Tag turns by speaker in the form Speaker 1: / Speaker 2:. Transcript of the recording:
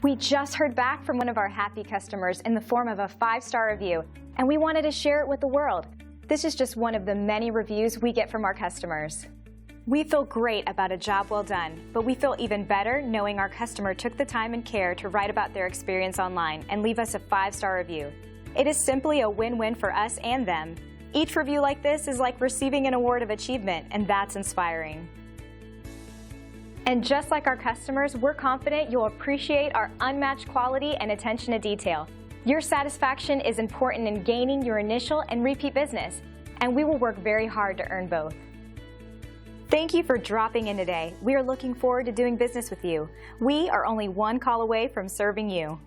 Speaker 1: We just heard back from one of our happy customers in the form of a 5-star review, and we wanted to share it with the world. This is just one of the many reviews we get from our customers. We feel great about a job well done, but we feel even better knowing our customer took the time and care to write about their experience online and leave us a 5-star review. It is simply a win-win for us and them. Each review like this is like receiving an award of achievement, and that's inspiring. And just like our customers, we're confident you'll appreciate our unmatched quality and attention to detail. Your satisfaction is important in gaining your initial and repeat business, and we will work very hard to earn both. Thank you for dropping in today. We are looking forward to doing business with you. We are only one call away from serving you.